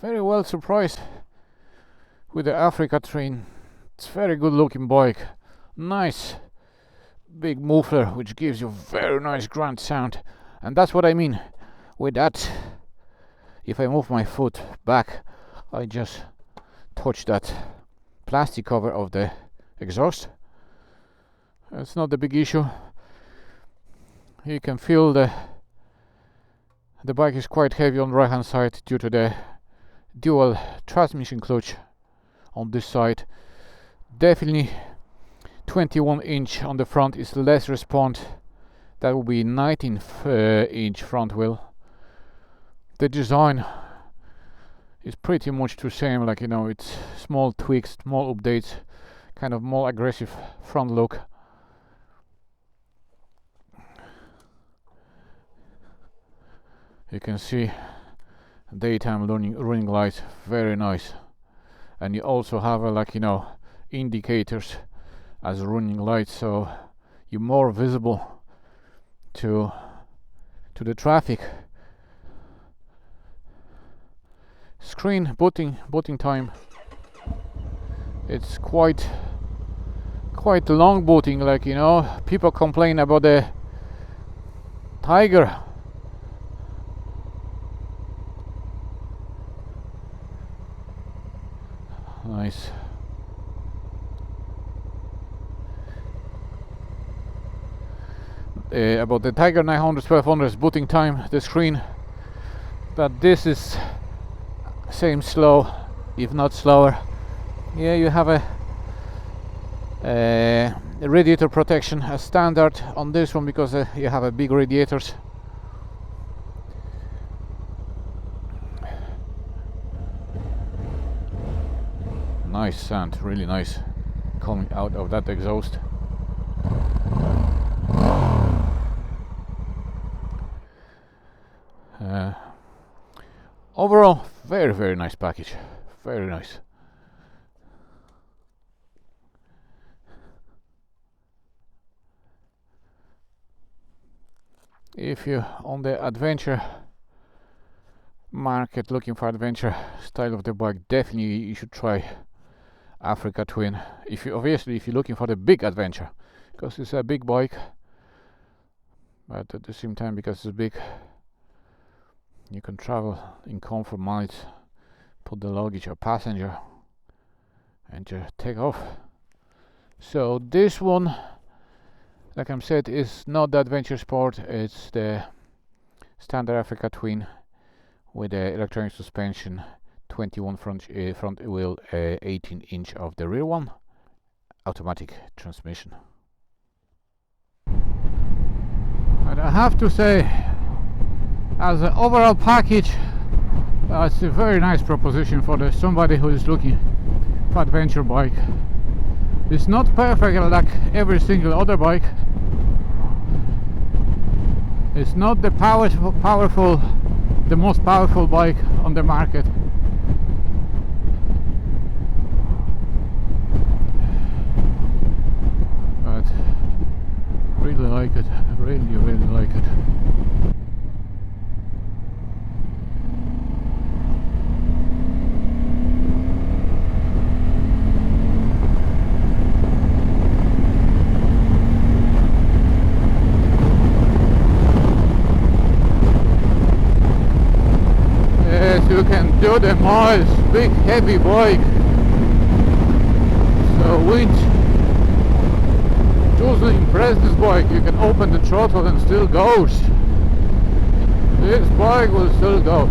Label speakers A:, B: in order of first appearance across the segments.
A: very well surprised with the Africa Twin. It's very good looking bike. Nice big muffler which gives you very nice grunt sound, and that's what I mean with that. If I move my foot back, I just touch that plastic cover of the exhaust. It's not the big issue. You can feel the bike is quite heavy on the right hand side due to the dual transmission clutch on this side. Definitely 21 inch on the front is less response. That will be 19 inch front wheel. The design is pretty much the same, like, you know, it's small tweaks, small updates, kind of more aggressive front look. You can see daytime running lights, very nice. And you also have like, you know, indicators as running lights, so you're more visible to the traffic. Screen booting time, it's quite long booting, like, you know, people complain about the Tiger. Nice. About the Tiger 900 1200's booting time, the screen, but this is same slow, if not slower. Yeah, you have a radiator protection as standard on this one because you have a big radiators. Nice sound, really nice coming out of that exhaust. Overall, very nice package, very nice. If you're on the adventure market looking for adventure style of the bike, definitely you should try Africa Twin. If you're looking for the big adventure, because it's a big bike, but at the same time, because it's big, you can travel in comfort miles, put the luggage or passenger and just take off. So this one, like I said, is not the adventure sport, it's the standard Africa Twin with the electronic suspension, 21 front wheel, 18 inch of the rear one, automatic transmission. And I have to say, as an overall package, it's a very nice proposition for somebody who is looking for adventure bike. It's not perfect like every single other bike. It's not the the most powerful bike on the market. But really like it, really like it. You can do the miles, big heavy bike. So winch doesn't impress this bike. You can open the throttle and still goes. This bike will still go.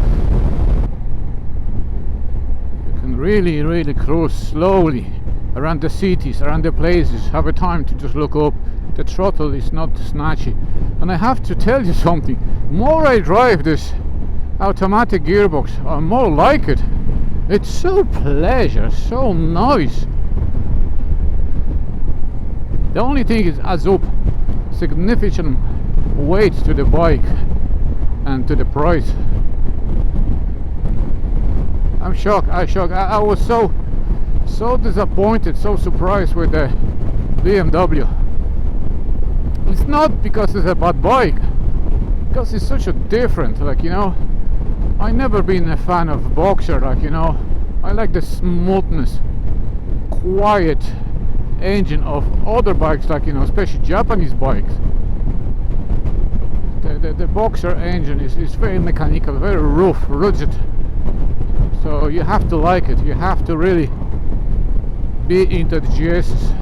A: You can really cruise slowly around the cities, around the places, have a time to just look up. The throttle is not snatchy. And I have to tell you something, more I drive this automatic gearbox, I more like it. It's so pleasure, so nice. The only thing is adds up significant weight to the bike and to the price. I'm shocked. I was so disappointed, so surprised with the BMW. It's not because it's a bad bike, because it's such a different, like, you know, I never been a fan of Boxer, like, you know. I like the smoothness, quiet engine of other bikes, like, you know, especially Japanese bikes. The Boxer engine is very mechanical, very rough, rigid. So you have to like it. You have to really be into the GSs.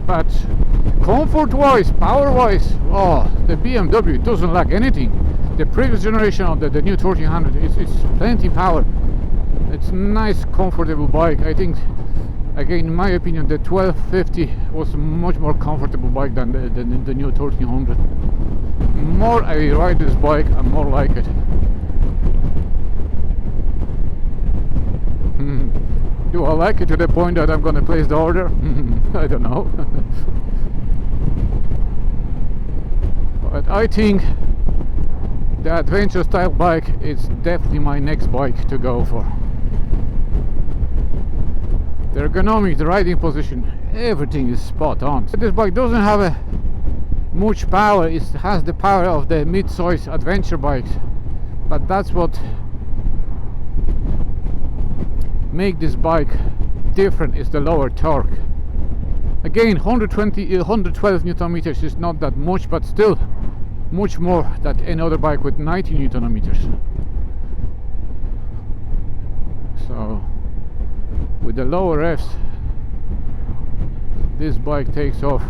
A: But comfort-wise, power-wise, oh, the BMW doesn't lack anything. The previous generation of the new 1300, it's plenty power. It's a nice, comfortable bike. I think, again, in my opinion, the 1250 was a much more comfortable bike than the new 1300. More I ride this bike, I more like it. Do I like it to the point that I'm gonna place the order? I don't know. But I think the adventure style bike is definitely my next bike to go for. The ergonomics, the riding position, everything is spot on. This bike doesn't have much power. It has the power of the mid-size adventure bikes, but that's what make this bike different, is the lower torque. Again, 112 Newton meters is not that much, but still much more than any other bike with 90 Newton meters. So with the lower revs, this bike takes off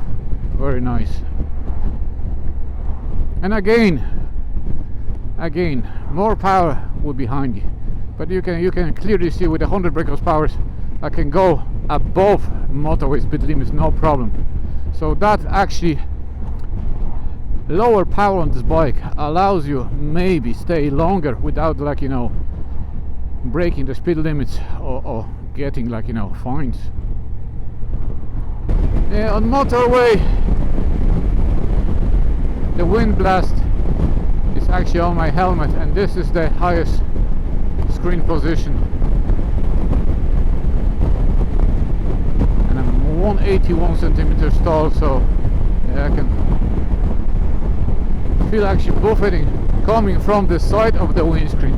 A: very nice. And again, more power will be behind you. But you can clearly see with the 100 brake horsepower, I can go above motorway speed limits, no problem. So that actually lower power on this bike allows you maybe stay longer without, like, you know, breaking the speed limits or getting, like, you know, fines. Yeah, on motorway, the wind blast is actually on my helmet, and this is the highest screen position, and I'm 181 centimeters tall, so yeah, I can feel actually buffeting coming from the side of the windscreen.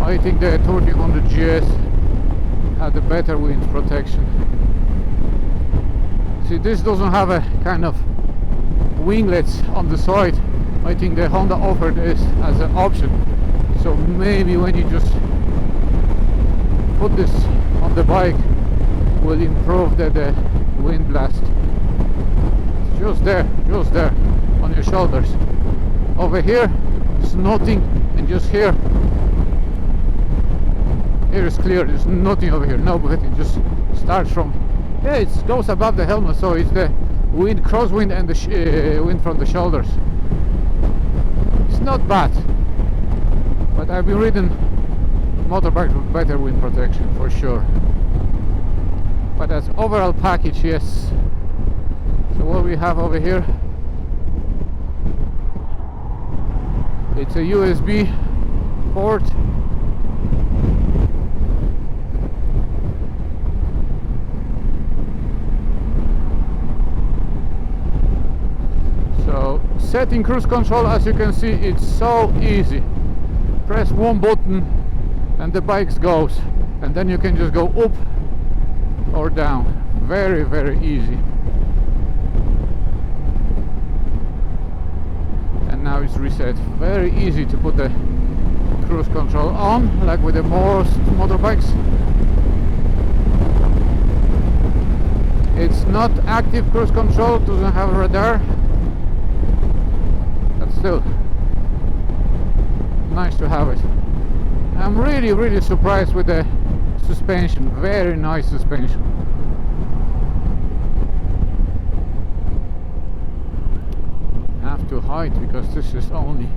A: I think the 1300 GS had a better wind protection. See, this doesn't have a kind of winglets on the side. I think the Honda offered this as an option. So maybe when you just put this on the bike, will improve the wind blast. Just there on your shoulders. Over here, it's nothing, and just here is clear. There's nothing over here, no, but it just starts from, yeah, it goes above the helmet, so it's the wind, crosswind, and the wind from the shoulders. It's not bad, but I've been riding motorbikes with better wind protection for sure. But as overall package, yes. So what we have over here, it's a USB port. So setting cruise control, as you can see, it's so easy. Press one button and the bike goes, and then you can just go up or down. Very, very easy. And now it's reset. Very easy to put the cruise control on, like with the most motorbikes. It's not active cruise control, doesn't have a radar, but still nice to have it. I'm really surprised with the suspension. Very nice suspension. I have to hide because this is only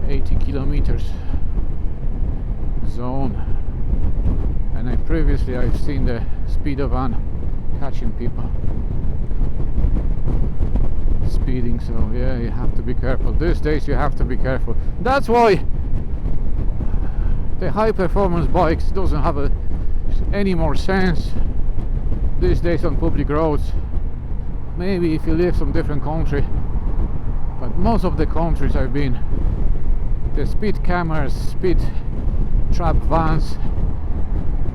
A: 80 kilometers zone, and I've seen the speedo van catching people speeding, so yeah, you have to be careful. These days you have to be careful. That's why The high performance bikes doesn't have any more sense these days on public roads. Maybe if you live some different country, but most of the countries I've been, the speed cameras, speed trap vans,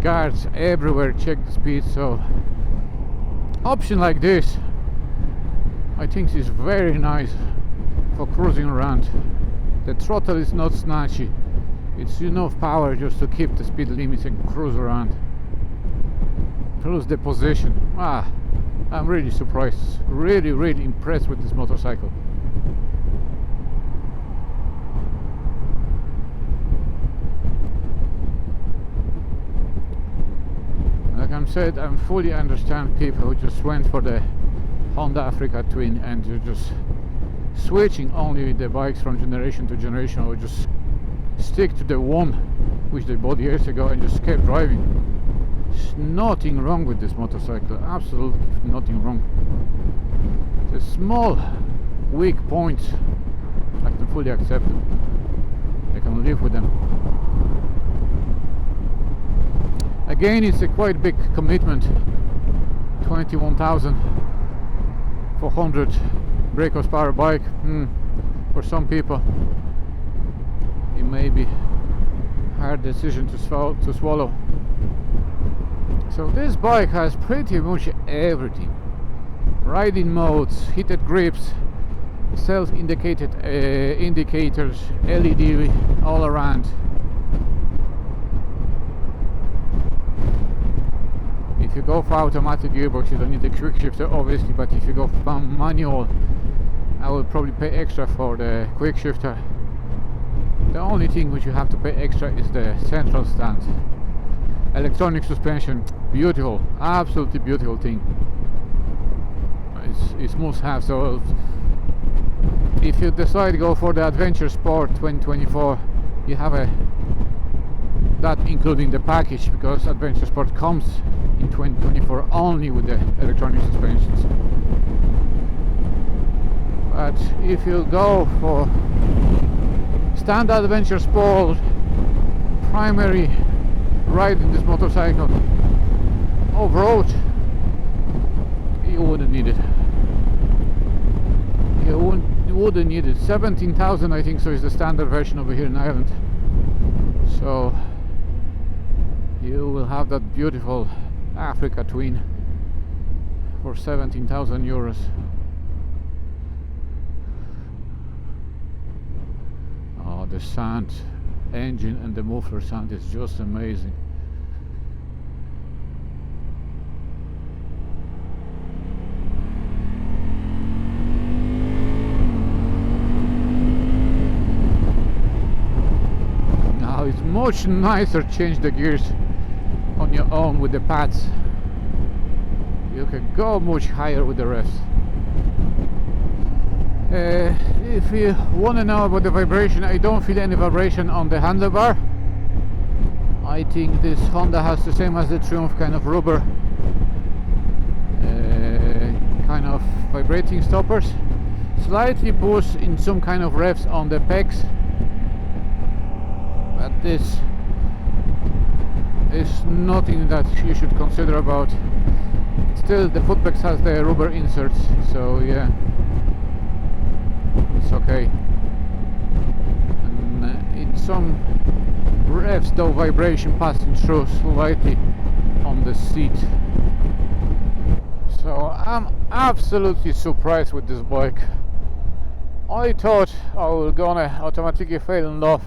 A: guards everywhere check the speed. So option like this I think is very nice for cruising around. The throttle is not snatchy, it's enough power just to keep the speed limits and cruise around. Plus the position, I'm really surprised, really impressed with this motorcycle. Like I said, I fully understand people who just went for the Honda Africa Twin and you're just switching only the bikes from generation to generation, or just stick to the one which they bought years ago and just kept driving. There's nothing wrong with this motorcycle, absolutely nothing wrong. The small weak points I can fully accept them. I can live with them. Again, it's a quite big commitment. 21,000 for 100 brake horsepower bike. For some people it may be a hard decision to swallow. So this bike has pretty much everything: riding modes, heated grips, self-indicated indicators, LED all around. If you go for automatic gearbox, you don't need a quick shifter obviously, but if you go for manual, I will probably pay extra for the quick shifter. The only thing which you have to pay extra is the central stand. Electronic suspension, beautiful, absolutely beautiful thing. It's must have. So if you decide to go for the Adventure Sport 2024, you have that including the package, because Adventure Sport comes in 2024 only with the electronic suspensions. But if you go for standard Adventure Sport primary ride in this motorcycle off-road, you wouldn't need it. You wouldn't need it. 17,000 I think so is the standard version over here in Ireland. So you will have that beautiful Africa Twin for 17,000 euros. Oh, the sound, engine and the muffler sound is just amazing. Now it's much nicer to change the gears on your own with the pads. You can go much higher with the revs. If you want to know about the vibration, I don't feel any vibration on the handlebar. I think this Honda has the same as the Triumph, kind of rubber kind of vibrating stoppers. Slightly boost in some kind of revs on the pegs, but this is nothing that you should consider about. Still, the foot pegs has the rubber inserts, so yeah, it's okay. And in some revs though, vibration passing through slightly on the seat. So I'm absolutely surprised with this bike. I thought I was gonna automatically fall in love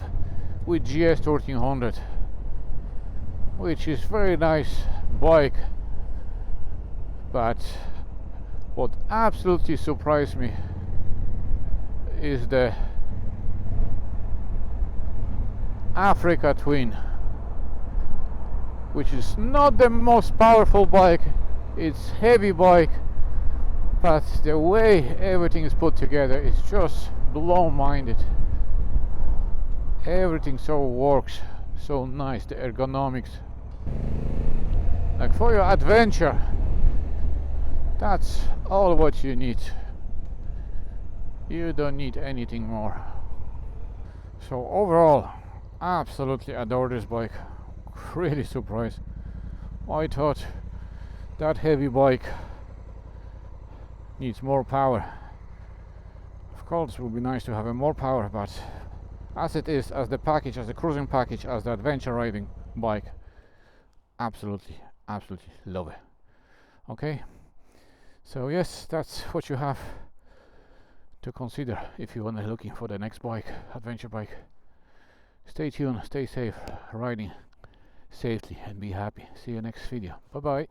A: with GS 1300, which is very nice bike, but what absolutely surprised me is the Africa Twin, which is not the most powerful bike. It's heavy bike, but the way everything is put together is just blow-minded. Everything so works so nice, the ergonomics. Like for your adventure, that's all what you need. You don't need anything more. So overall, Absolutely adore this bike. Really surprised. I thought that heavy bike needs more power. Of course it would be nice to have more power, but as it is, as the package, as the cruising package, as the adventure riding bike, absolutely love it. Okay, so yes, that's what you have to consider if you want to looking for the next bike, adventure bike. Stay tuned, stay safe, riding safely and be happy. See you next video. Bye bye.